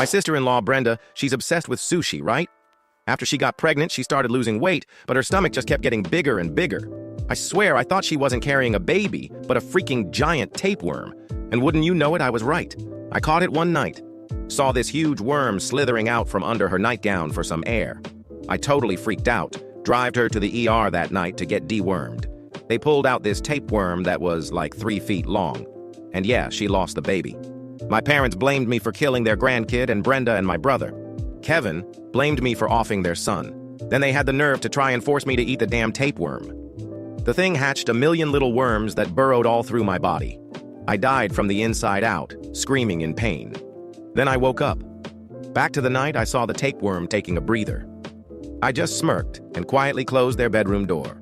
My sister-in-law, Brenda, she's obsessed with sushi, right? After she got pregnant, she started losing weight, but her stomach just kept getting bigger and bigger. I swear I thought she wasn't carrying a baby, but a freaking giant tapeworm. And wouldn't you know it, I was right. I caught it one night. Saw this huge worm slithering out from under her nightgown for some air. I totally freaked out, drove her to the ER that night to get dewormed. They pulled out this tapeworm that was like 3 feet long. And yeah, she lost the baby. My parents blamed me for killing their grandkid and Brenda and my brother. Kevin blamed me for offing their son. Then they had the nerve to try and force me to eat the damn tapeworm. The thing hatched a million little worms that burrowed all through my body. I died from the inside out, screaming in pain. Then I woke up. Back to the night I saw the tapeworm taking a breather. I just smirked and quietly closed their bedroom door.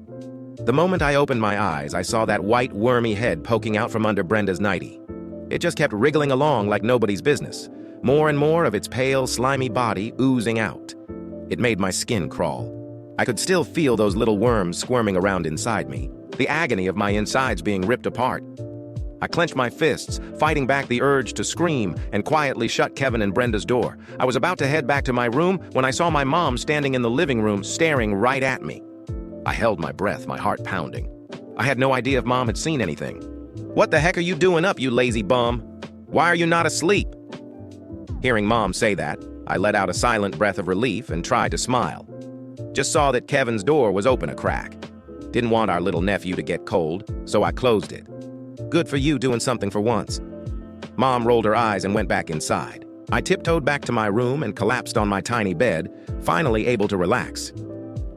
The moment I opened my eyes, I saw that white, wormy head poking out from under Brenda's nightie. It just kept wriggling along like nobody's business, more and more of its pale, slimy body oozing out. It made my skin crawl. I could still feel those little worms squirming around inside me, the agony of my insides being ripped apart. I clenched my fists, fighting back the urge to scream, and quietly shut Kevin and Brenda's door. I was about to head back to my room when I saw my mom standing in the living room staring right at me. I held my breath, my heart pounding. I had no idea if Mom had seen anything. "What the heck are you doing up, you lazy bum? Why are you not asleep?" Hearing Mom say that, I let out a silent breath of relief and tried to smile. Just saw that Kevin's door was open a crack. Didn't want our little nephew to get cold, so I closed it. "Good for you doing something for once." Mom rolled her eyes and went back inside. I tiptoed back to my room and collapsed on my tiny bed, finally able to relax.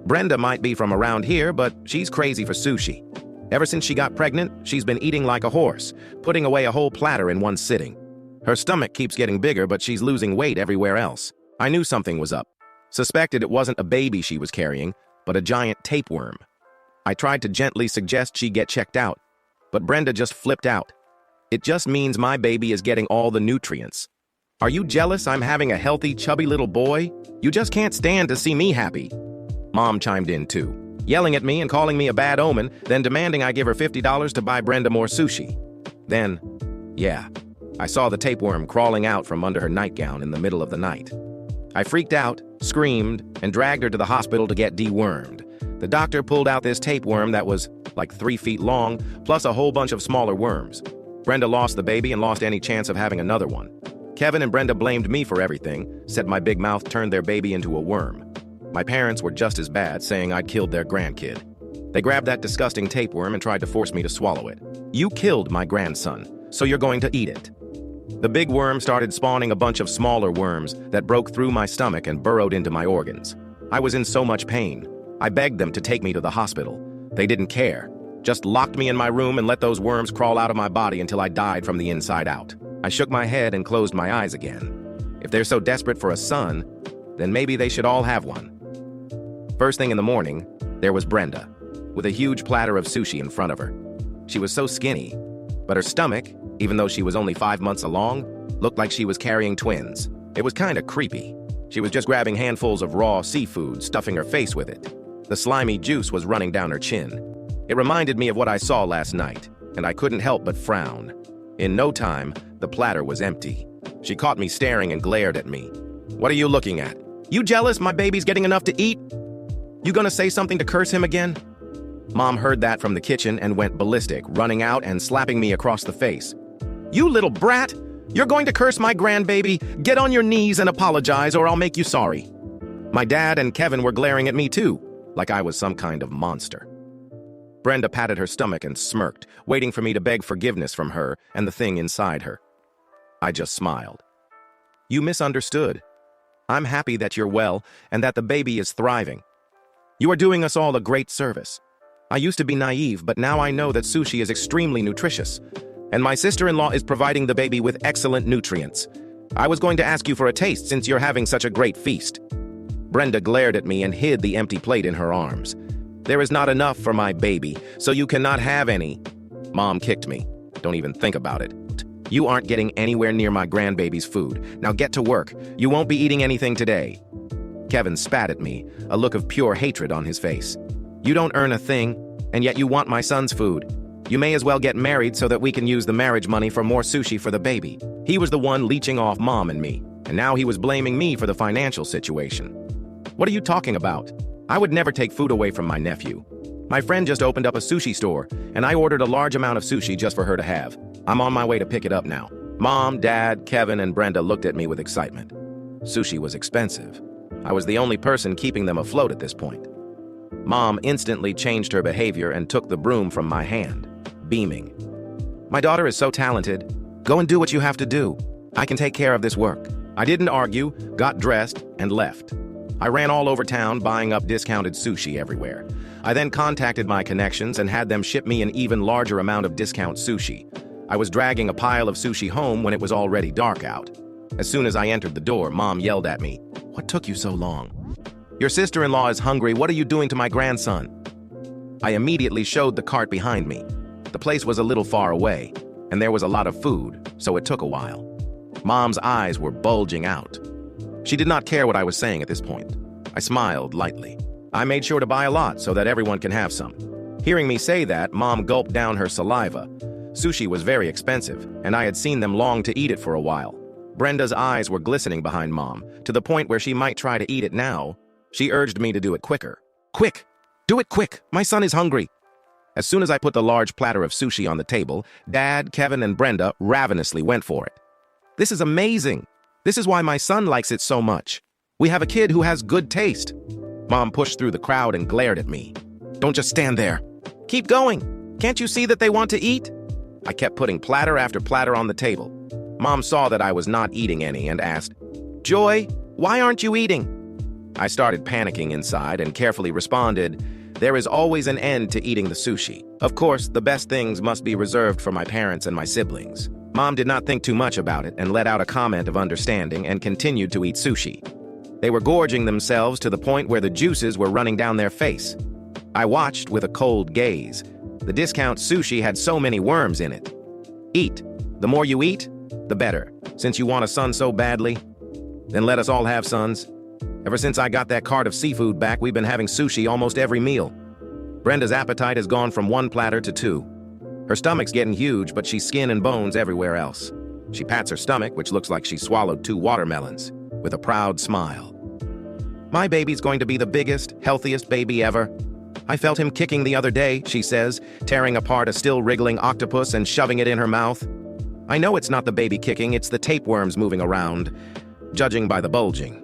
Brenda might be from around here, but she's crazy for sushi. Ever since she got pregnant, she's been eating like a horse, putting away a whole platter in one sitting. Her stomach keeps getting bigger, but she's losing weight everywhere else. I knew something was up. Suspected it wasn't a baby she was carrying, but a giant tapeworm. I tried to gently suggest she get checked out, but Brenda just flipped out. "It just means my baby is getting all the nutrients. Are you jealous I'm having a healthy, chubby little boy? You just can't stand to see me happy." Mom chimed in too, yelling at me and calling me a bad omen, then demanding I give her $50 to buy Brenda more sushi. Then, yeah, I saw the tapeworm crawling out from under her nightgown in the middle of the night. I freaked out, screamed, and dragged her to the hospital to get dewormed. The doctor pulled out this tapeworm that was like 3 feet long, plus a whole bunch of smaller worms. Brenda lost the baby and lost any chance of having another one. Kevin and Brenda blamed me for everything, said my big mouth turned their baby into a worm. My parents were just as bad, saying I'd killed their grandkid. They grabbed that disgusting tapeworm and tried to force me to swallow it. "You killed my grandson, so you're going to eat it." The big worm started spawning a bunch of smaller worms that broke through my stomach and burrowed into my organs. I was in so much pain. I begged them to take me to the hospital. They didn't care, just locked me in my room and let those worms crawl out of my body until I died from the inside out. I shook my head and closed my eyes again. If they're so desperate for a son, then maybe they should all have one. First thing in the morning, there was Brenda, with a huge platter of sushi in front of her. She was so skinny, but her stomach, even though she was only 5 months along, looked like she was carrying twins. It was kinda creepy. She was just grabbing handfuls of raw seafood, stuffing her face with it. The slimy juice was running down her chin. It reminded me of what I saw last night, and I couldn't help but frown. In no time, the platter was empty. She caught me staring and glared at me. "What are you looking at? You jealous my baby's getting enough to eat? You gonna say something to curse him again?" Mom heard that from the kitchen and went ballistic, running out and slapping me across the face. "You little brat! You're going to curse my grandbaby? Get on your knees and apologize or I'll make you sorry." My dad and Kevin were glaring at me too, like I was some kind of monster. Brenda patted her stomach and smirked, waiting for me to beg forgiveness from her and the thing inside her. I just smiled. "You misunderstood. I'm happy that you're well and that the baby is thriving. You are doing us all a great service. I used to be naive, but now I know that sushi is extremely nutritious, and my sister-in-law is providing the baby with excellent nutrients. I was going to ask you for a taste since you're having such a great feast." Brenda glared at me and hid the empty plate in her arms. "There is not enough for my baby, so you cannot have any." Mom kicked me. "Don't even think about it. You aren't getting anywhere near my grandbaby's food. Now get to work. You won't be eating anything today." Kevin spat at me, a look of pure hatred on his face. "You don't earn a thing, and yet you want my son's food. You may as well get married so that we can use the marriage money for more sushi for the baby." He was the one leeching off Mom and me, and now he was blaming me for the financial situation. What are you talking about? I would never take food away from my nephew. My friend just opened up a sushi store, and I ordered a large amount of sushi just for her to have. I'm on my way to pick it up now. Mom, Dad, Kevin, and Brenda looked at me with excitement. Sushi was expensive. I was the only person keeping them afloat at this point. Mom instantly changed her behavior and took the broom from my hand, beaming. My daughter is so talented. Go and do what you have to do. I can take care of this work. I didn't argue, got dressed, and left. I ran all over town buying up discounted sushi everywhere. I then contacted my connections and had them ship me an even larger amount of discount sushi. I was dragging a pile of sushi home when it was already dark out. As soon as I entered the door, Mom yelled at me, "What took you so long? Your sister-in-law is hungry. What are you doing to my grandson?" I immediately showed the cart behind me. The place was a little far away, and there was a lot of food, so it took a while. Mom's eyes were bulging out. She did not care what I was saying at this point. I smiled lightly. I made sure to buy a lot so that everyone can have some. Hearing me say that, Mom gulped down her saliva. Sushi was very expensive, and I had seen them long to eat it for a while. Brenda's eyes were glistening behind Mom, to the point where she might try to eat it now. She urged me to do it quicker. "Quick! Do it quick! My son is hungry!" As soon as I put the large platter of sushi on the table, Dad, Kevin, and Brenda ravenously went for it. "This is amazing! This is why my son likes it so much. We have a kid who has good taste." Mom pushed through the crowd and glared at me. "Don't just stand there. Keep going. Can't you see that they want to eat?" I kept putting platter after platter on the table. Mom saw that I was not eating any and asked, "Joy, why aren't you eating?" I started panicking inside and carefully responded, "There is always an end to eating the sushi. Of course, the best things must be reserved for my parents and my siblings." Mom did not think too much about it and let out a comment of understanding and continued to eat sushi. They were gorging themselves to the point where the juices were running down their face. I watched with a cold gaze. The discount sushi had so many worms in it. Eat. The more you eat, the better. Since you want a son so badly, then let us all have sons. Ever since I got that cart of seafood back, we've been having sushi almost every meal. Brenda's appetite has gone from 1 platter to 2. Her stomach's getting huge, but she's skin and bones everywhere else. She pats her stomach, which looks like she swallowed 2 watermelons, with a proud smile. "My baby's going to be the biggest, healthiest baby ever. I felt him kicking the other day," she says, tearing apart a still wriggling octopus and shoving it in her mouth. "I know it's not the baby kicking, it's the tapeworms moving around, judging by the bulging."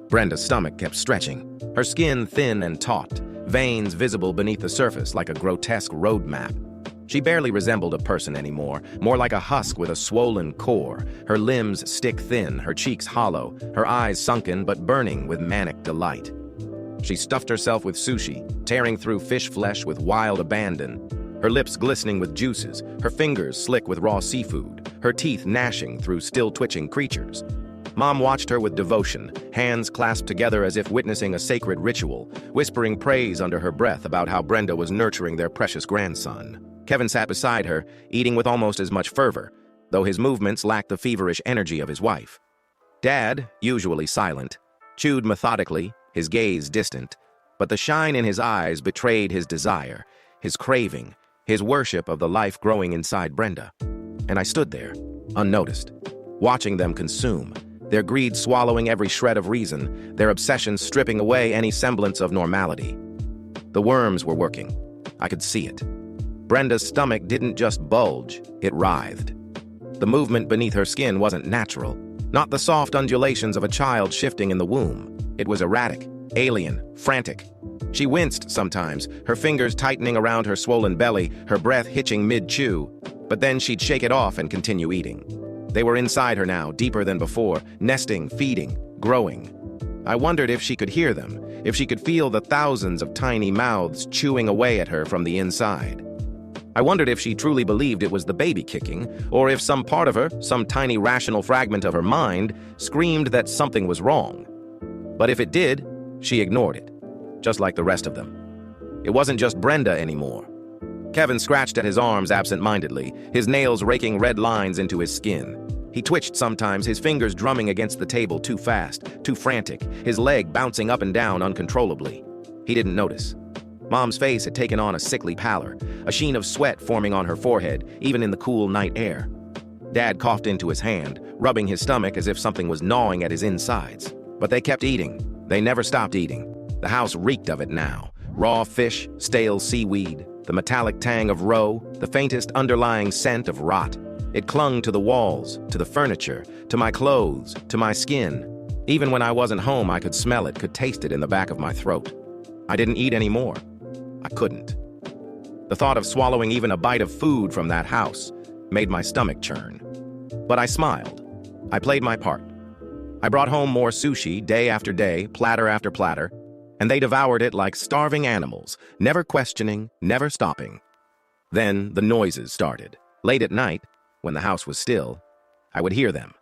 Brenda's stomach kept stretching, her skin thin and taut, veins visible beneath the surface like a grotesque road map. She barely resembled a person anymore, more like a husk with a swollen core, her limbs stick-thin, her cheeks hollow, her eyes sunken but burning with manic delight. She stuffed herself with sushi, tearing through fish flesh with wild abandon, her lips glistening with juices, her fingers slick with raw seafood, her teeth gnashing through still-twitching creatures. Mom watched her with devotion, hands clasped together as if witnessing a sacred ritual, whispering praise under her breath about how Brenda was nurturing their precious grandson. Kevin sat beside her, eating with almost as much fervor, though his movements lacked the feverish energy of his wife. Dad, usually silent, chewed methodically, his gaze distant, but the shine in his eyes betrayed his desire, his craving, his worship of the life growing inside Brenda. And I stood there, unnoticed, watching them consume, their greed swallowing every shred of reason, their obsession stripping away any semblance of normality. The worms were working. I could see it. Brenda's stomach didn't just bulge, it writhed. The movement beneath her skin wasn't natural, not the soft undulations of a child shifting in the womb. It was erratic, alien, frantic. She winced sometimes, her fingers tightening around her swollen belly, her breath hitching mid-chew, but then she'd shake it off and continue eating. They were inside her now, deeper than before, nesting, feeding, growing. I wondered if she could hear them, if she could feel the thousands of tiny mouths chewing away at her from the inside. I wondered if she truly believed it was the baby kicking, or if some part of her, some tiny rational fragment of her mind, screamed that something was wrong. But if it did, she ignored it, just like the rest of them. It wasn't just Brenda anymore. Kevin scratched at his arms absent-mindedly, his nails raking red lines into his skin. He twitched sometimes, his fingers drumming against the table too fast, too frantic, his leg bouncing up and down uncontrollably. He didn't notice. Mom's face had taken on a sickly pallor, a sheen of sweat forming on her forehead, even in the cool night air. Dad coughed into his hand, rubbing his stomach as if something was gnawing at his insides. But they kept eating. They never stopped eating. The house reeked of it now. Raw fish, stale seaweed, the metallic tang of roe, the faintest underlying scent of rot. It clung to the walls, to the furniture, to my clothes, to my skin. Even when I wasn't home, I could smell it, could taste it in the back of my throat. I didn't eat anymore. I couldn't. The thought of swallowing even a bite of food from that house made my stomach churn. But I smiled. I played my part. I brought home more sushi day after day, platter after platter, and they devoured it like starving animals, never questioning, never stopping. Then the noises started. Late at night, when the house was still, I would hear them.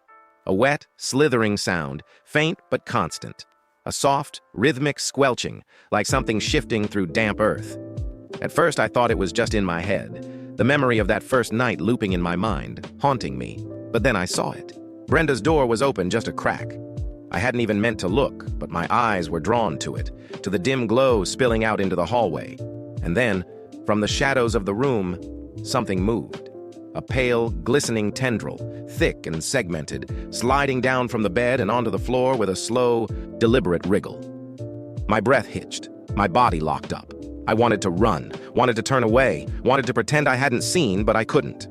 A wet, slithering sound, faint but constant. A soft, rhythmic squelching, like something shifting through damp earth. At first, I thought it was just in my head, the memory of that first night looping in my mind, haunting me. But then I saw it. Brenda's door was open just a crack. I hadn't even meant to look, but my eyes were drawn to it, to the dim glow spilling out into the hallway. And then, from the shadows of the room, something moved. A pale, glistening tendril, thick and segmented, sliding down from the bed and onto the floor with a slow, deliberate wriggle. My breath hitched. My body locked up. I wanted to run, wanted to turn away, wanted to pretend I hadn't seen, but I couldn't.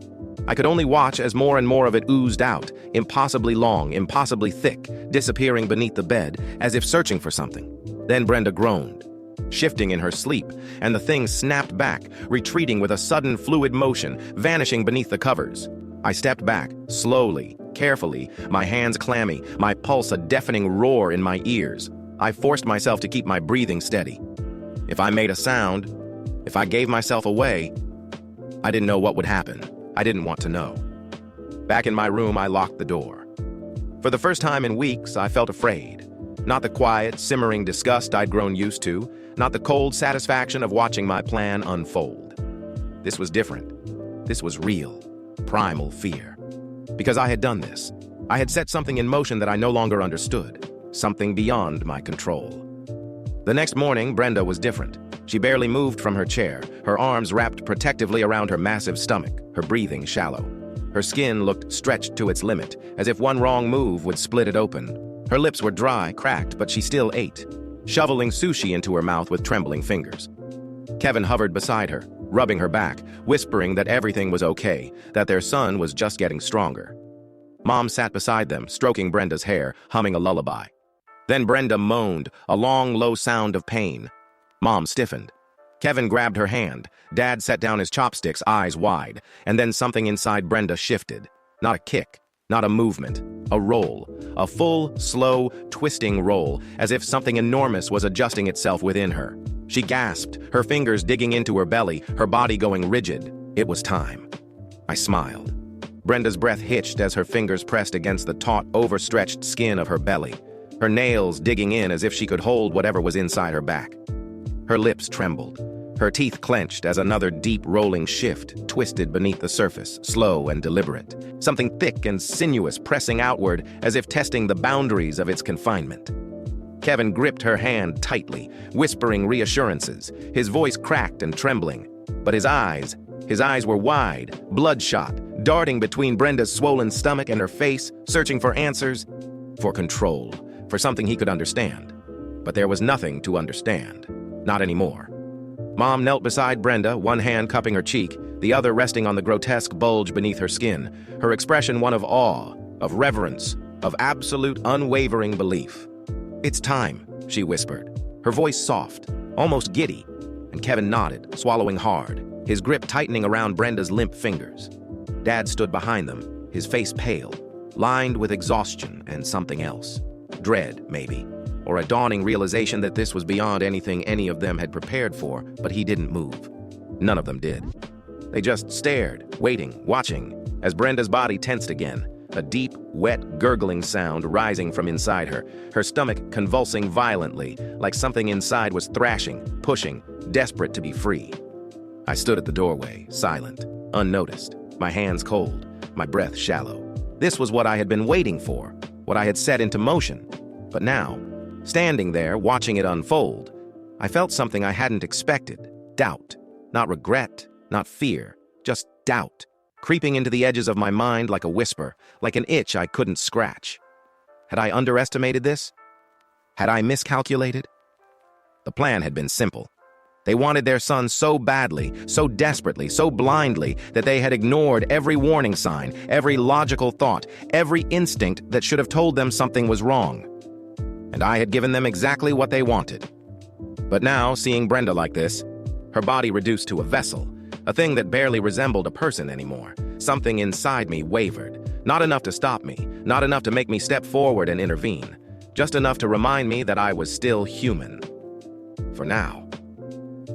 I could only watch as more and more of it oozed out, impossibly long, impossibly thick, disappearing beneath the bed, as if searching for something. Then Brenda groaned, shifting in her sleep, and the thing snapped back, retreating with a sudden fluid motion, vanishing beneath the covers. I stepped back, slowly, carefully, my hands clammy, my pulse a deafening roar in my ears. I forced myself to keep my breathing steady. If I made a sound, if I gave myself away, I didn't know what would happen. I didn't want to know. Back in my room, I locked the door. For the first time in weeks, I felt afraid. Not the quiet, simmering disgust I'd grown used to, not the cold satisfaction of watching my plan unfold. This was different. This was real, primal fear. Because I had done this. I had set something in motion that I no longer understood, something beyond my control. The next morning, Brenda was different. She barely moved from her chair, her arms wrapped protectively around her massive stomach, her breathing shallow. Her skin looked stretched to its limit, as if one wrong move would split it open. Her lips were dry, cracked, but she still ate, shoveling sushi into her mouth with trembling fingers. Kevin hovered beside her, rubbing her back, whispering that everything was okay, that their son was just getting stronger. Mom sat beside them, stroking Brenda's hair, humming a lullaby. Then Brenda moaned, a long, low sound of pain. Mom stiffened. Kevin grabbed her hand. Dad set down his chopsticks, eyes wide, and then something inside Brenda shifted. Not a kick, not a movement, a roll. A full, slow, twisting roll, as if something enormous was adjusting itself within her. She gasped, her fingers digging into her belly, her body going rigid. It was time. I smiled. Brenda's breath hitched as her fingers pressed against the taut, overstretched skin of her belly, her nails digging in as if she could hold whatever was inside her back. Her lips trembled. Her teeth clenched as another deep rolling shift twisted beneath the surface, slow and deliberate. Something thick and sinuous pressing outward as if testing the boundaries of its confinement. Kevin gripped her hand tightly, whispering reassurances, his voice cracked and trembling. But his eyes were wide, bloodshot, darting between Brenda's swollen stomach and her face, searching for answers, for control, for something he could understand. But there was nothing to understand. Not anymore. Mom knelt beside Brenda, one hand cupping her cheek, the other resting on the grotesque bulge beneath her skin, her expression one of awe, of reverence, of absolute unwavering belief. "It's time," she whispered, her voice soft, almost giddy, and Kevin nodded, swallowing hard, his grip tightening around Brenda's limp fingers. Dad stood behind them, his face pale, lined with exhaustion and something else. Dread, maybe, or a dawning realization that this was beyond anything any of them had prepared for, but he didn't move. None of them did. They just stared, waiting, watching, as Brenda's body tensed again, a deep, wet, gurgling sound rising from inside her, her stomach convulsing violently, like something inside was thrashing, pushing, desperate to be free. I stood at the doorway, silent, unnoticed, my hands cold, my breath shallow. This was what I had been waiting for, what I had set into motion. But now, standing there, watching it unfold, I felt something I hadn't expected. Doubt. Not regret, not fear, just doubt. creeping into the edges of my mind like a whisper, like an itch I couldn't scratch. Had I underestimated this? Had I miscalculated? The plan had been simple. They wanted their son so badly, so desperately, so blindly that they had ignored every warning sign, every logical thought, every instinct that should have told them something was wrong. And I had given them exactly what they wanted. But now, seeing Brenda like this, her body reduced to a vessel, a thing that barely resembled a person anymore, something inside me wavered. Not enough to stop me, not enough to make me step forward and intervene, just enough to remind me that I was still human. For now.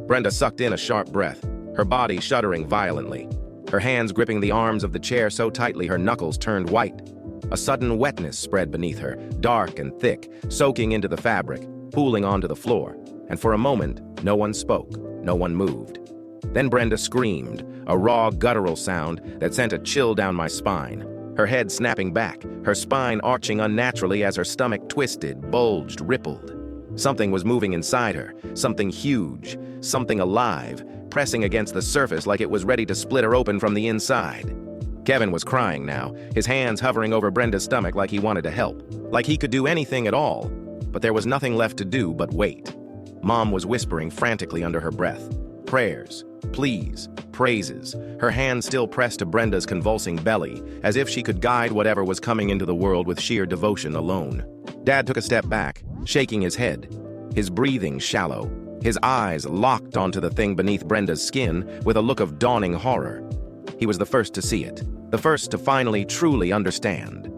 Brenda sucked in a sharp breath, her body shuddering violently, her hands gripping the arms of the chair so tightly her knuckles turned white. A sudden wetness spread beneath her, dark and thick, soaking into the fabric, pooling onto the floor, and for a moment, no one spoke, no one moved. Then Brenda screamed, a raw, guttural sound that sent a chill down my spine, her head snapping back, her spine arching unnaturally as her stomach twisted, bulged, rippled. Something was moving inside her, something huge, something alive, pressing against the surface like it was ready to split her open from the inside. Kevin was crying now, his hands hovering over Brenda's stomach like he wanted to help, like he could do anything at all. But there was nothing left to do but wait. Mom was whispering frantically under her breath. Prayers, pleas, praises, her hands still pressed to Brenda's convulsing belly, as if she could guide whatever was coming into the world with sheer devotion alone. Dad took a step back, shaking his head, his breathing shallow, his eyes locked onto the thing beneath Brenda's skin with a look of dawning horror. He was the first to see it, the first to finally truly understand.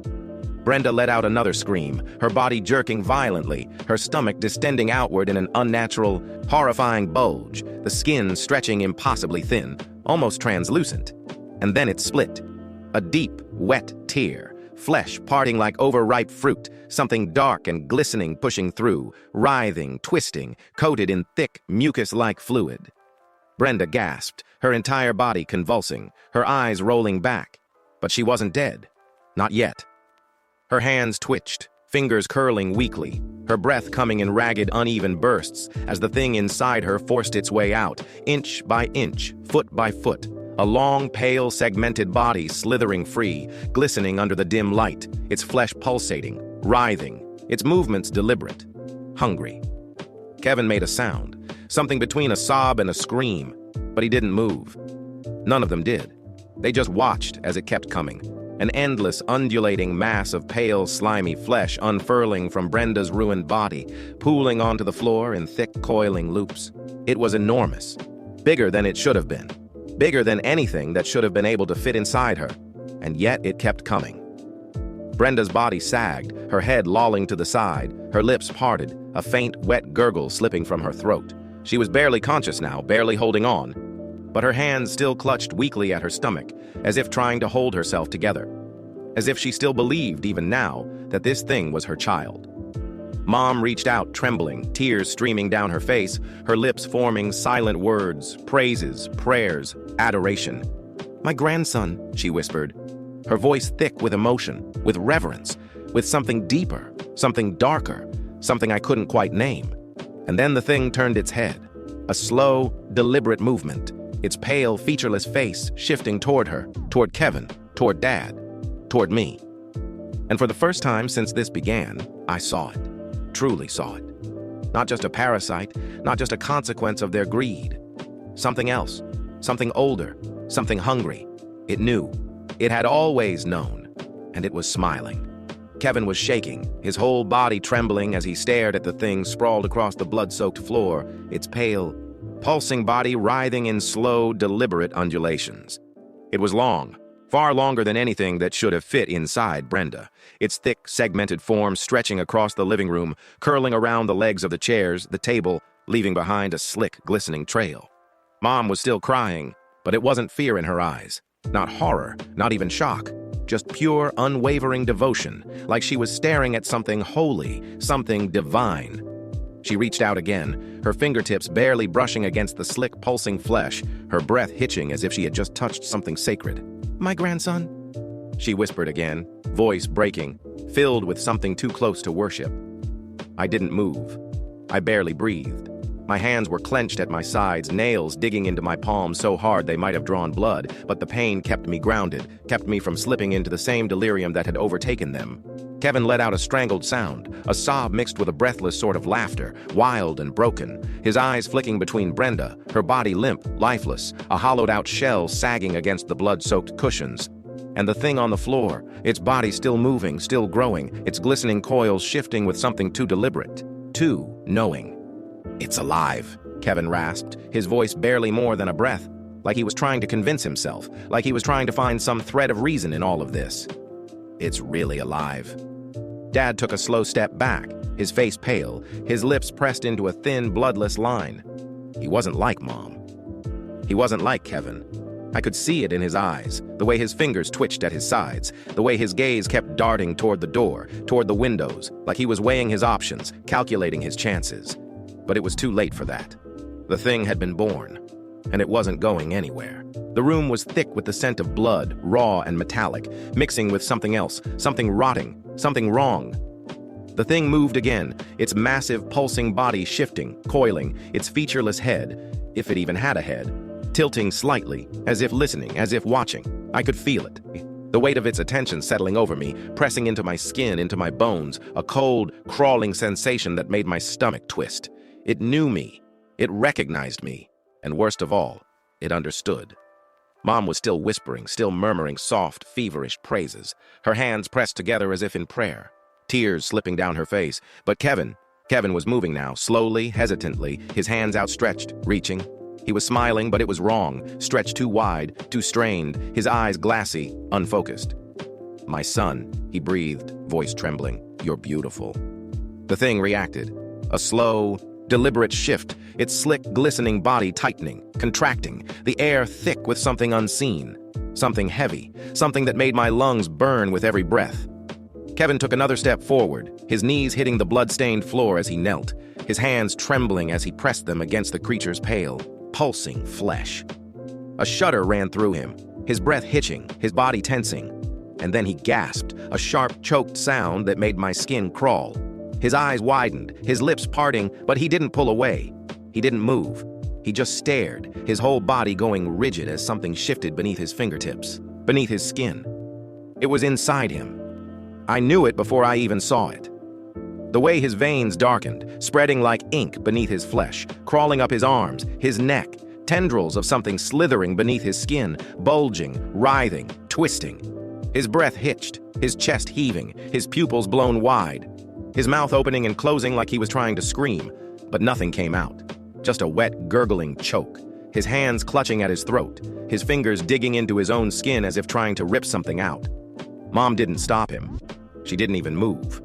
Brenda let out another scream, her body jerking violently, her stomach distending outward in an unnatural, horrifying bulge, the skin stretching impossibly thin, almost translucent. And then it split. A deep, wet tear, flesh parting like overripe fruit, something dark and glistening pushing through, writhing, twisting, coated in thick, mucus-like fluid. Brenda gasped, her entire body convulsing, her eyes rolling back. But she wasn't dead. Not yet. Her hands twitched, fingers curling weakly, her breath coming in ragged, uneven bursts as the thing inside her forced its way out, inch by inch, foot by foot, a long, pale, segmented body slithering free, glistening under the dim light, its flesh pulsating, writhing, its movements deliberate, hungry. Kevin made a sound, something between a sob and a scream, but he didn't move. None of them did. They just watched as it kept coming. An endless, undulating mass of pale, slimy flesh unfurling from Brenda's ruined body, pooling onto the floor in thick, coiling loops. It was enormous, bigger than it should have been, bigger than anything that should have been able to fit inside her, and yet it kept coming. Brenda's body sagged, her head lolling to the side, her lips parted, a faint, wet gurgle slipping from her throat. She was barely conscious now, barely holding on, but her hands still clutched weakly at her stomach, as if trying to hold herself together, as if she still believed, even now, that this thing was her child. Mom reached out, trembling, tears streaming down her face, her lips forming silent words, praises, prayers, adoration. "My grandson," she whispered, her voice thick with emotion, with reverence, with something deeper, something darker, something I couldn't quite name. And then the thing turned its head, a slow, deliberate movement, its pale, featureless face shifting toward her, toward Kevin, toward Dad, toward me. And for the first time since this began, I saw it, truly saw it. Not just a parasite, not just a consequence of their greed. Something else, something older, something hungry. It knew. It had always known, and it was smiling. Kevin was shaking, his whole body trembling as he stared at the thing sprawled across the blood-soaked floor, its pale, pulsing body writhing in slow, deliberate undulations. It was long, far longer than anything that should have fit inside Brenda, its thick, segmented form stretching across the living room, curling around the legs of the chairs, the table, leaving behind a slick, glistening trail. Mom was still crying, but it wasn't fear in her eyes. Not horror, not even shock. Just pure, unwavering devotion, like she was staring at something holy, something divine. She reached out again, her fingertips barely brushing against the slick, pulsing flesh, her breath hitching as if she had just touched something sacred. "My grandson," she whispered again, voice breaking, filled with something too close to worship. I didn't move. I barely breathed. My hands were clenched at my sides, nails digging into my palms so hard they might have drawn blood, but the pain kept me grounded, kept me from slipping into the same delirium that had overtaken them. Kevin let out a strangled sound, a sob mixed with a breathless sort of laughter, wild and broken, his eyes flicking between Brenda, her body limp, lifeless, a hollowed-out shell sagging against the blood-soaked cushions. And the thing on the floor, its body still moving, still growing, its glistening coils shifting with something too deliberate, too knowing. "It's alive," Kevin rasped, his voice barely more than a breath, like he was trying to convince himself, like he was trying to find some thread of reason in all of this. "It's really alive." Dad took a slow step back, his face pale, his lips pressed into a thin, bloodless line. He wasn't like Mom. He wasn't like Kevin. I could see it in his eyes, the way his fingers twitched at his sides, the way his gaze kept darting toward the door, toward the windows, like he was weighing his options, calculating his chances. But it was too late for that. The thing had been born, and it wasn't going anywhere. The room was thick with the scent of blood, raw and metallic, mixing with something else, something rotting, something wrong. The thing moved again, its massive, pulsing body shifting, coiling, its featureless head, if it even had a head, tilting slightly, as if listening, as if watching. I could feel it. The weight of its attention settling over me, pressing into my skin, into my bones, a cold, crawling sensation that made my stomach twist. It knew me. It recognized me. And worst of all, it understood. Mom was still whispering, still murmuring soft, feverish praises, her hands pressed together as if in prayer, tears slipping down her face. But Kevin was moving now, slowly, hesitantly, his hands outstretched, reaching. He was smiling, but it was wrong, stretched too wide, too strained, his eyes glassy, unfocused. "My son," he breathed, voice trembling, "you're beautiful." The thing reacted. A slow, deliberate shift, its slick, glistening body tightening, contracting, the air thick with something unseen, something heavy, something that made my lungs burn with every breath. Kevin took another step forward, his knees hitting the blood-stained floor as he knelt, his hands trembling as he pressed them against the creature's pale, pulsing flesh. A shudder ran through him, his breath hitching, his body tensing. And then he gasped, a sharp, choked sound that made my skin crawl. His eyes widened, his lips parting, but he didn't pull away. He didn't move. He just stared, his whole body going rigid as something shifted beneath his fingertips, beneath his skin. It was inside him. I knew it before I even saw it. The way his veins darkened, spreading like ink beneath his flesh, crawling up his arms, his neck, tendrils of something slithering beneath his skin, bulging, writhing, twisting. His breath hitched, his chest heaving, his pupils blown wide, his mouth opening and closing like he was trying to scream, but nothing came out. Just a wet, gurgling choke, his hands clutching at his throat, his fingers digging into his own skin as if trying to rip something out. Mom didn't stop him. She didn't even move.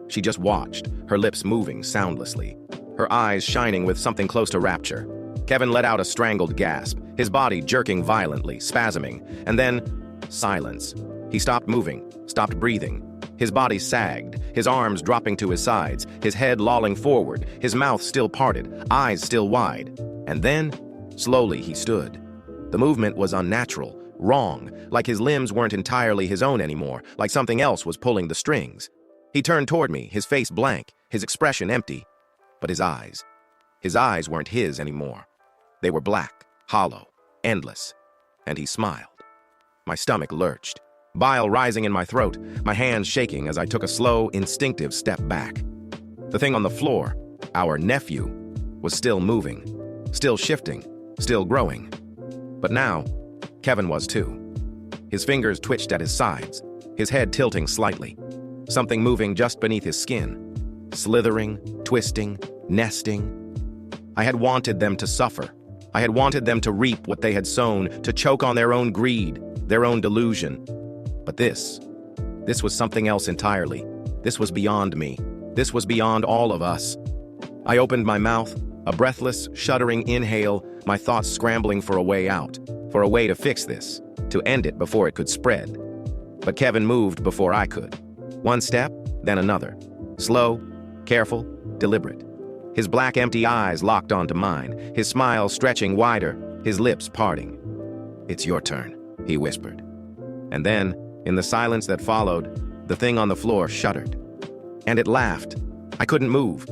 She just watched, her lips moving soundlessly, her eyes shining with something close to rapture. Kevin let out a strangled gasp, his body jerking violently, spasming, and then silence. He stopped moving, stopped breathing. His body sagged, his arms dropping to his sides, his head lolling forward, his mouth still parted, eyes still wide. And then, slowly he stood. The movement was unnatural, wrong, like his limbs weren't entirely his own anymore, like something else was pulling the strings. He turned toward me, his face blank, his expression empty. But his eyes weren't his anymore. They were black, hollow, endless. And he smiled. My stomach lurched, bile rising in my throat, my hands shaking as I took a slow, instinctive step back. The thing on the floor, our nephew, was still moving, still shifting, still growing. But now, Kevin was too. His fingers twitched at his sides, his head tilting slightly. Something moving just beneath his skin, slithering, twisting, nesting. I had wanted them to suffer. I had wanted them to reap what they had sown, to choke on their own greed, their own delusion. But this was something else entirely. This was beyond me. This was beyond all of us. I opened my mouth, a breathless, shuddering inhale, my thoughts scrambling for a way out, for a way to fix this, to end it before it could spread. But Kevin moved before I could. One step, then another. Slow, careful, deliberate. His black, empty eyes locked onto mine, his smile stretching wider, his lips parting. "It's your turn," he whispered. And then, in the silence that followed, the thing on the floor shuddered. And it laughed. I couldn't move.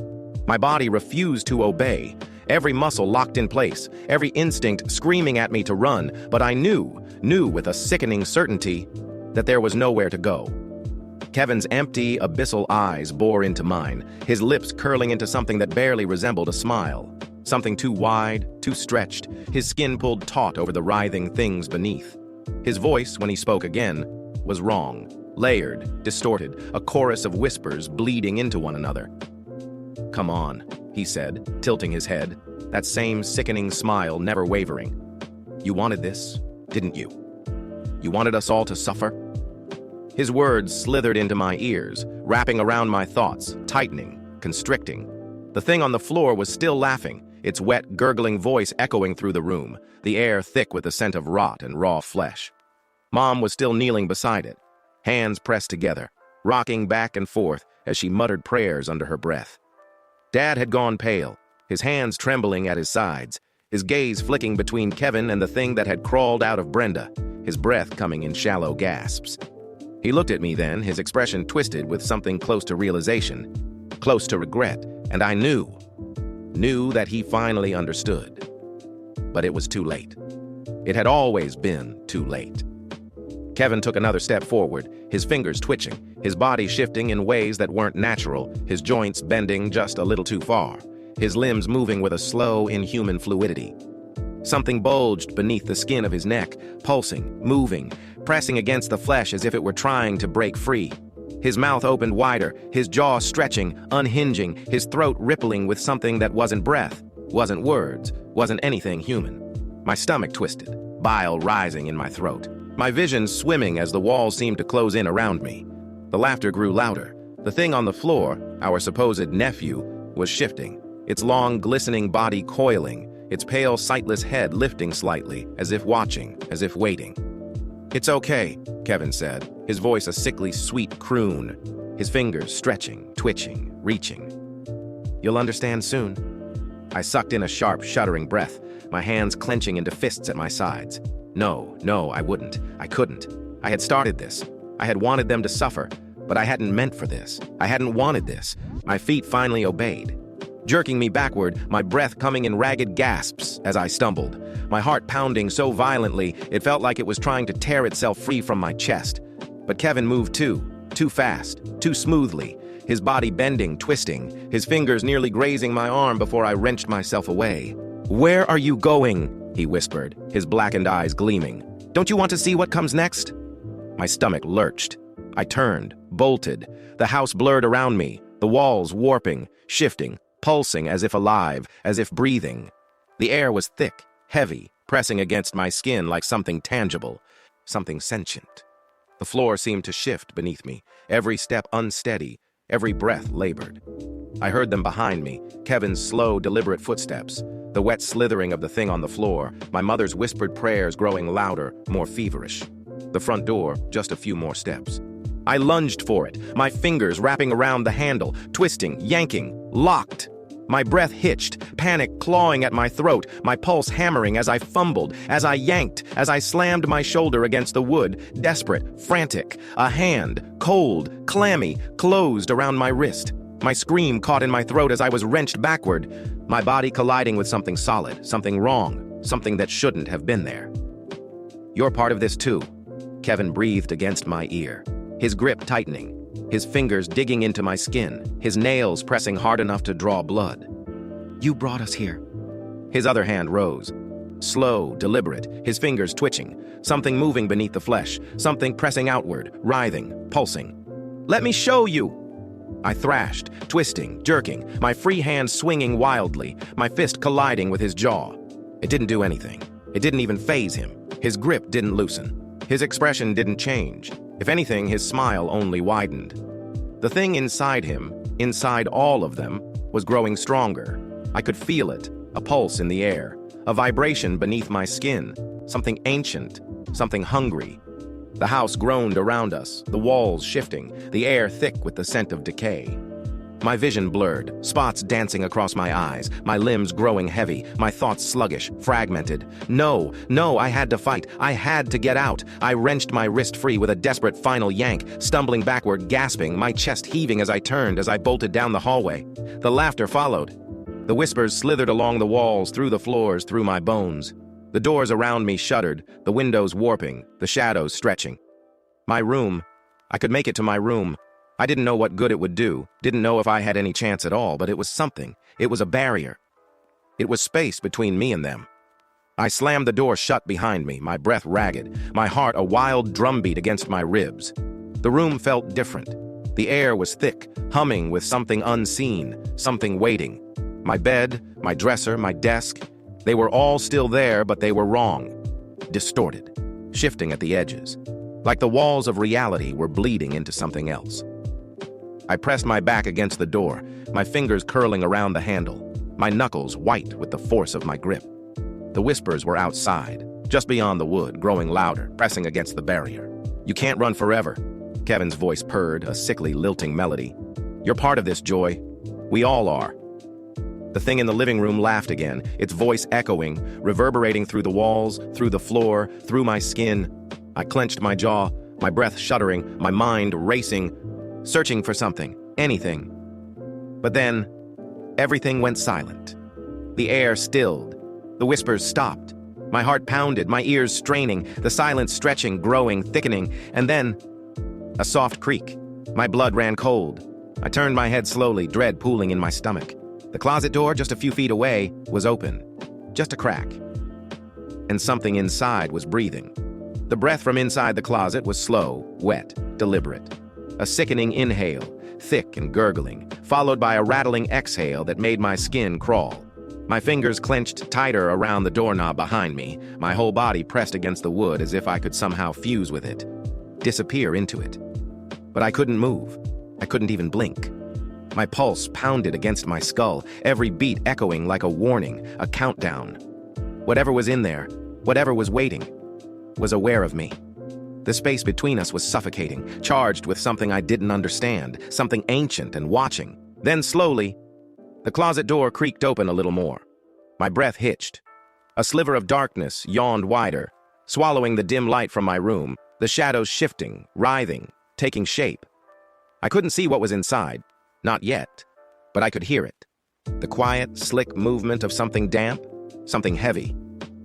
My body refused to obey, every muscle locked in place, every instinct screaming at me to run, but I knew with a sickening certainty that there was nowhere to go. Kevin's empty, abyssal eyes bore into mine, his lips curling into something that barely resembled a smile. Something too wide, too stretched, his skin pulled taut over the writhing things beneath. His voice, when he spoke again, was wrong, layered, distorted, a chorus of whispers bleeding into one another. "Come on," he said, tilting his head, that same sickening smile never wavering. "You wanted this, didn't you? You wanted us all to suffer?" His words slithered into my ears, wrapping around my thoughts, tightening, constricting. The thing on the floor was still laughing, its wet, gurgling voice echoing through the room, the air thick with the scent of rot and raw flesh. Mom was still kneeling beside it, hands pressed together, rocking back and forth as she muttered prayers under her breath. Dad had gone pale, his hands trembling at his sides, his gaze flicking between Kevin and the thing that had crawled out of Brenda, his breath coming in shallow gasps. He looked at me then, his expression twisted with something close to realization, close to regret, and I knew that he finally understood. But it was too late. It had always been too late. Kevin took another step forward, his fingers twitching, his body shifting in ways that weren't natural, his joints bending just a little too far, his limbs moving with a slow, inhuman fluidity. Something bulged beneath the skin of his neck, pulsing, moving, pressing against the flesh as if it were trying to break free. His mouth opened wider, his jaw stretching, unhinging, his throat rippling with something that wasn't breath, wasn't words, wasn't anything human. My stomach twisted, bile rising in my throat, my vision swimming as the walls seemed to close in around me. The laughter grew louder. The thing on the floor, our supposed nephew, was shifting, its long, glistening body coiling, its pale, sightless head lifting slightly, as if watching, as if waiting. "It's okay," Kevin said, his voice a sickly sweet croon, his fingers stretching, twitching, reaching. "You'll understand soon." I sucked in a sharp, shuddering breath, my hands clenching into fists at my sides. No, I wouldn't. I couldn't. I had started this. I had wanted them to suffer, but I hadn't meant for this. I hadn't wanted this. My feet finally obeyed, jerking me backward, my breath coming in ragged gasps as I stumbled, my heart pounding so violently it felt like it was trying to tear itself free from my chest. But Kevin moved too fast, too smoothly, his body bending, twisting, his fingers nearly grazing my arm before I wrenched myself away. "Where are you going?" he whispered, his blackened eyes gleaming. "Don't you want to see what comes next?" My stomach lurched. I turned, bolted, the house blurred around me, the walls warping, shifting, pulsing as if alive, as if breathing. The air was thick, heavy, pressing against my skin like something tangible, something sentient. The floor seemed to shift beneath me, every step unsteady, every breath labored. I heard them behind me, Kevin's slow, deliberate footsteps, the wet slithering of the thing on the floor, my mother's whispered prayers growing louder, more feverish. The front door, just a few more steps. I lunged for it, my fingers wrapping around the handle, twisting, yanking, locked. My breath hitched, panic clawing at my throat, my pulse hammering as I fumbled, as I yanked, as I slammed my shoulder against the wood, desperate, frantic. A hand, cold, clammy, closed around my wrist. My scream caught in my throat as I was wrenched backward, my body colliding with something solid, something wrong, something that shouldn't have been there. "You're part of this too," Kevin breathed against my ear, his grip tightening, his fingers digging into my skin, his nails pressing hard enough to draw blood. "You brought us here." His other hand rose, slow, deliberate, his fingers twitching, something moving beneath the flesh, something pressing outward, writhing, pulsing. "Let me show you!" I thrashed, twisting, jerking, my free hand swinging wildly, my fist colliding with his jaw. It didn't do anything. It didn't even faze him. His grip didn't loosen. His expression didn't change. If anything, his smile only widened. The thing inside him, inside all of them, was growing stronger. I could feel it, a pulse in the air, a vibration beneath my skin, something ancient, something hungry. The house groaned around us, the walls shifting, the air thick with the scent of decay. My vision blurred, spots dancing across my eyes, my limbs growing heavy, my thoughts sluggish, fragmented. No, I had to fight. I had to get out. I wrenched my wrist free with a desperate final yank, stumbling backward, gasping, my chest heaving as I turned, as I bolted down the hallway. The laughter followed. The whispers slithered along the walls, through the floors, through my bones. The doors around me shuddered, the windows warping, the shadows stretching. My room. I could make it to my room. I didn't know what good it would do, didn't know if I had any chance at all, but it was something. It was a barrier. It was space between me and them. I slammed the door shut behind me, my breath ragged, my heart a wild drumbeat against my ribs. The room felt different. The air was thick, humming with something unseen, something waiting. My bed, my dresser, my desk, they were all still there, but they were wrong. Distorted, shifting at the edges. Like the walls of reality were bleeding into something else. I pressed my back against the door, my fingers curling around the handle, my knuckles white with the force of my grip. The whispers were outside, just beyond the wood, growing louder, pressing against the barrier. "You can't run forever," Kevin's voice purred, a sickly, lilting melody. "You're part of this, Joy. We all are." The thing in the living room laughed again, its voice echoing, reverberating through the walls, through the floor, through my skin. I clenched my jaw, my breath shuddering, my mind racing, searching for something, anything. But then, everything went silent. The air stilled. The whispers stopped. My heart pounded, my ears straining, the silence stretching, growing, thickening, and then a soft creak. My blood ran cold. I turned my head slowly, dread pooling in my stomach. The closet door, just a few feet away, was open. Just a crack. And something inside was breathing. The breath from inside the closet was slow, wet, deliberate. A sickening inhale, thick and gurgling, followed by a rattling exhale that made my skin crawl. My fingers clenched tighter around the doorknob behind me, my whole body pressed against the wood as if I could somehow fuse with it, disappear into it. But I couldn't move. I couldn't even blink. My pulse pounded against my skull, every beat echoing like a warning, a countdown. Whatever was in there, whatever was waiting, was aware of me. The space between us was suffocating, charged with something I didn't understand, something ancient and watching. Then slowly, the closet door creaked open a little more. My breath hitched. A sliver of darkness yawned wider, swallowing the dim light from my room, the shadows shifting, writhing, taking shape. I couldn't see what was inside, not yet, but I could hear it. The quiet, slick movement of something damp, something heavy,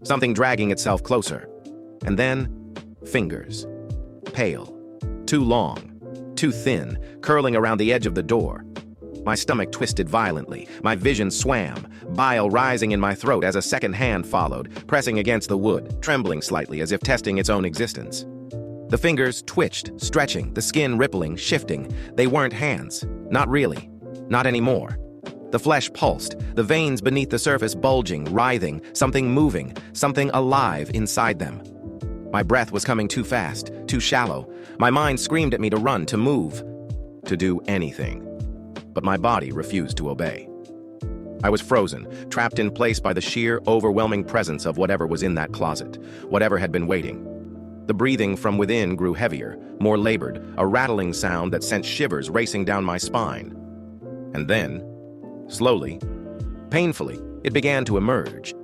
something dragging itself closer. And then, fingers. Pale, too long, too thin, curling around the edge of the door. My stomach twisted violently, my vision swam, bile rising in my throat as a second hand followed, pressing against the wood, trembling slightly as if testing its own existence. The fingers twitched, stretching, the skin rippling, shifting. They weren't hands. Not really. Not anymore. The flesh pulsed, the veins beneath the surface bulging, writhing, something moving, something alive inside them. My breath was coming too fast, too shallow. My mind screamed at me to run, to move, to do anything. But my body refused to obey. I was frozen, trapped in place by the sheer, overwhelming presence of whatever was in that closet, whatever had been waiting. The breathing from within grew heavier, more labored, a rattling sound that sent shivers racing down my spine. And then, slowly, painfully, it began to emerge.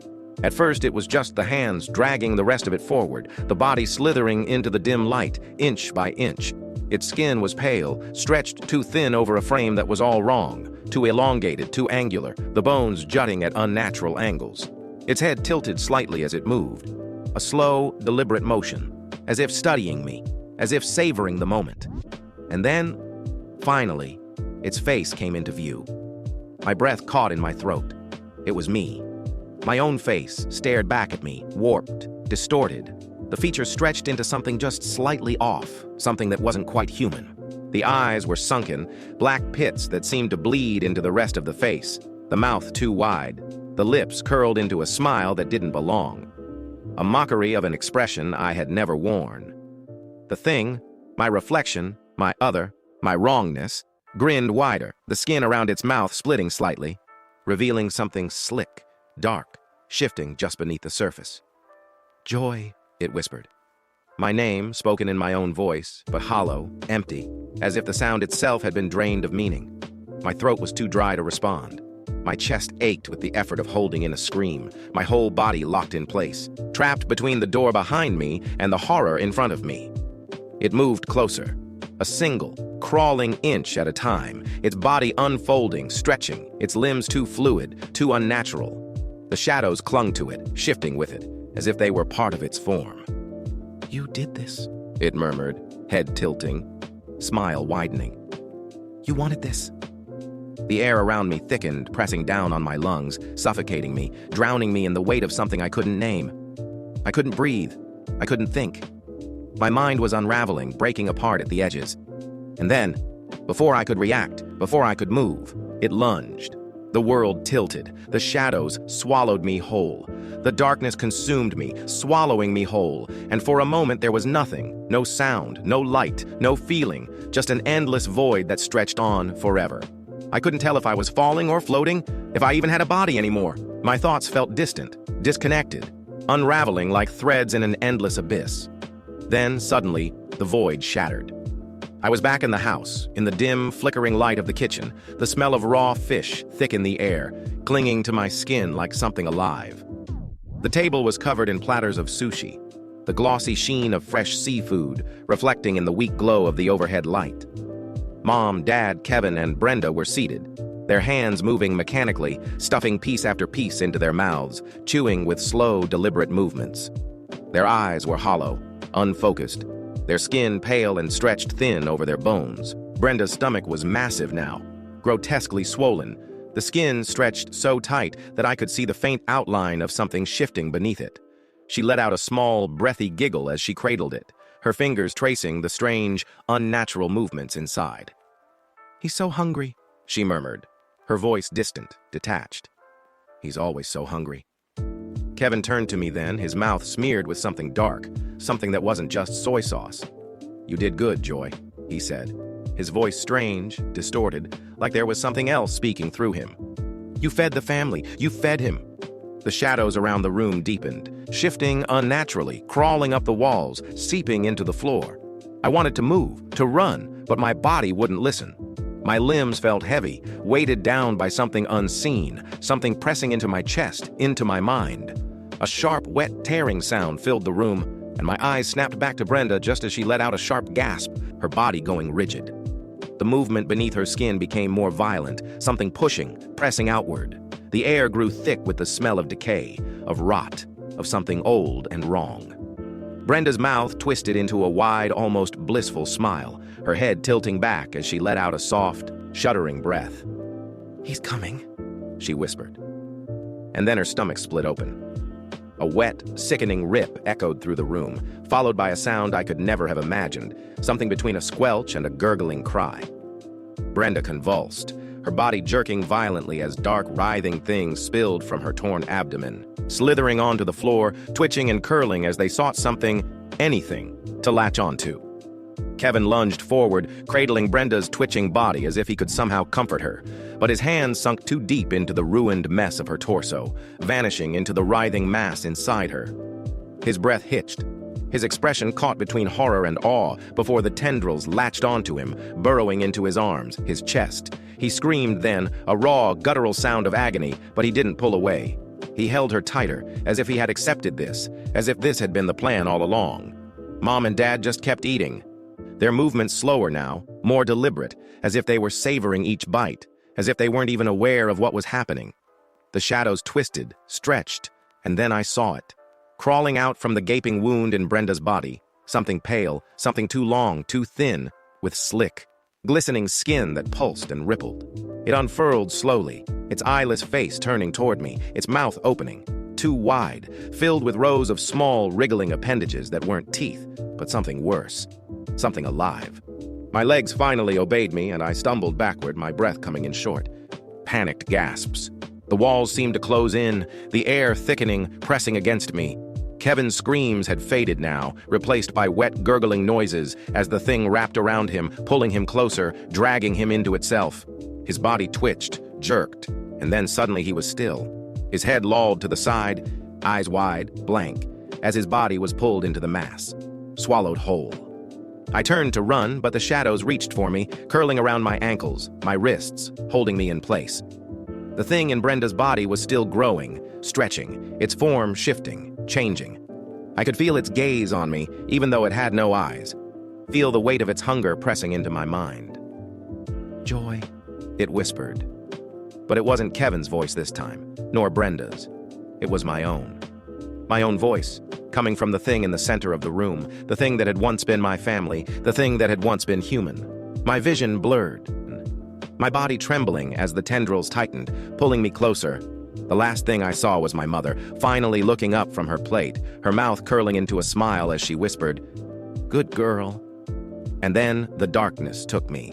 At first, it was just the hands dragging the rest of it forward, the body slithering into the dim light, inch by inch. Its skin was pale, stretched too thin over a frame that was all wrong, too elongated, too angular, the bones jutting at unnatural angles. Its head tilted slightly as it moved, a slow, deliberate motion, as if studying me, as if savoring the moment. And then, finally, its face came into view. My breath caught in my throat. It was me. My own face stared back at me, warped, distorted. The features stretched into something just slightly off, something that wasn't quite human. The eyes were sunken, black pits that seemed to bleed into the rest of the face, the mouth too wide, the lips curled into a smile that didn't belong. A mockery of an expression I had never worn. The thing, my reflection, my other, my wrongness, grinned wider, the skin around its mouth splitting slightly, revealing something slick, dark, shifting just beneath the surface. "Joy," it whispered. My name, spoken in my own voice, but hollow, empty, as if the sound itself had been drained of meaning. My throat was too dry to respond. My chest ached with the effort of holding in a scream, my whole body locked in place, trapped between the door behind me and the horror in front of me. It moved closer, A single, crawling inch at a time, its body unfolding, stretching, its limbs too fluid, too unnatural. The shadows clung to it, shifting with it, as if they were part of its form. "You did this," it murmured, head tilting, smile widening. "You wanted this." The air around me thickened, pressing down on my lungs, suffocating me, drowning me in the weight of something I couldn't name. I couldn't breathe. I couldn't think. My mind was unraveling, breaking apart at the edges. And then, before I could react, before I could move, it lunged. The world tilted. The shadows swallowed me whole. The darkness consumed me, swallowing me whole. And for a moment there was nothing, no sound, no light, no feeling, just an endless void that stretched on forever. I couldn't tell if I was falling or floating, if I even had a body anymore. My thoughts felt distant, disconnected, unraveling like threads in an endless abyss. Then, suddenly, the void shattered. I was back in the house, in the dim, flickering light of the kitchen, the smell of raw fish thick in the air, clinging to my skin like something alive. The table was covered in platters of sushi, the glossy sheen of fresh seafood reflecting in the weak glow of the overhead light. Mom, Dad, Kevin, and Brenda were seated, their hands moving mechanically, stuffing piece after piece into their mouths, chewing with slow, deliberate movements. Their eyes were hollow, unfocused, their skin pale and stretched thin over their bones. Brenda's stomach was massive now, grotesquely swollen, the skin stretched so tight that I could see the faint outline of something shifting beneath it. She let out a small, breathy giggle as she cradled it, her fingers tracing the strange, unnatural movements inside. "He's so hungry," she murmured, her voice distant, detached. "He's always so hungry." Kevin turned to me then, his mouth smeared with something dark, something that wasn't just soy sauce. "You did good, Joy," he said, his voice strange, distorted, like there was something else speaking through him. "You fed the family. You fed him." The shadows around the room deepened, shifting unnaturally, crawling up the walls, seeping into the floor. I wanted to move, to run, but my body wouldn't listen. My limbs felt heavy, weighted down by something unseen, something pressing into my chest, into my mind. A sharp, wet, tearing sound filled the room, and my eyes snapped back to Brenda just as she let out a sharp gasp, her body going rigid. The movement beneath her skin became more violent, something pushing, pressing outward. The air grew thick with the smell of decay, of rot, of something old and wrong. Brenda's mouth twisted into a wide, almost blissful smile, her head tilting back as she let out a soft, shuddering breath. "He's coming," she whispered. And then her stomach split open. A wet, sickening rip echoed through the room, followed by a sound I could never have imagined, something between a squelch and a gurgling cry. Brenda convulsed, her body jerking violently as dark, writhing things spilled from her torn abdomen, slithering onto the floor, twitching and curling as they sought something, anything, to latch onto. Kevin lunged forward, cradling Brenda's twitching body as if he could somehow comfort her, but his hands sunk too deep into the ruined mess of her torso, vanishing into the writhing mass inside her. His breath hitched, his expression caught between horror and awe before the tendrils latched onto him, burrowing into his arms, his chest. He screamed then, a raw, guttural sound of agony, but he didn't pull away. He held her tighter, as if he had accepted this, as if this had been the plan all along. Mom and Dad just kept eating, their movements slower now, more deliberate, as if they were savoring each bite, as if they weren't even aware of what was happening. The shadows twisted, stretched, and then I saw it. Crawling out from the gaping wound in Brenda's body, something pale, something too long, too thin, with slick, glistening skin that pulsed and rippled. It unfurled slowly, its eyeless face turning toward me, its mouth opening, too wide, filled with rows of small, wriggling appendages that weren't teeth, but something worse. Something alive. My legs finally obeyed me, and I stumbled backward, my breath coming in short. Panicked gasps. The walls seemed to close in, the air thickening, pressing against me. Kevin's screams had faded now, replaced by wet, gurgling noises as the thing wrapped around him, pulling him closer, dragging him into itself. His body twitched, jerked, and then suddenly he was still. His head lolled to the side, eyes wide, blank, as his body was pulled into the mass, swallowed whole. I turned to run, but the shadows reached for me, curling around my ankles, my wrists, holding me in place. The thing in Brenda's body was still growing, stretching, its form shifting, changing. I could feel its gaze on me, even though it had no eyes. feel the weight of its hunger pressing into my mind. "Joy," it whispered. But it wasn't Kevin's voice this time, nor Brenda's. It was my own. My own voice, coming from the thing in the center of the room, the thing that had once been my family, the thing that had once been human. My vision blurred, my body trembling as the tendrils tightened, pulling me closer. The last thing I saw was my mother, finally looking up from her plate, her mouth curling into a smile as she whispered, "Good girl." And then the darkness took me.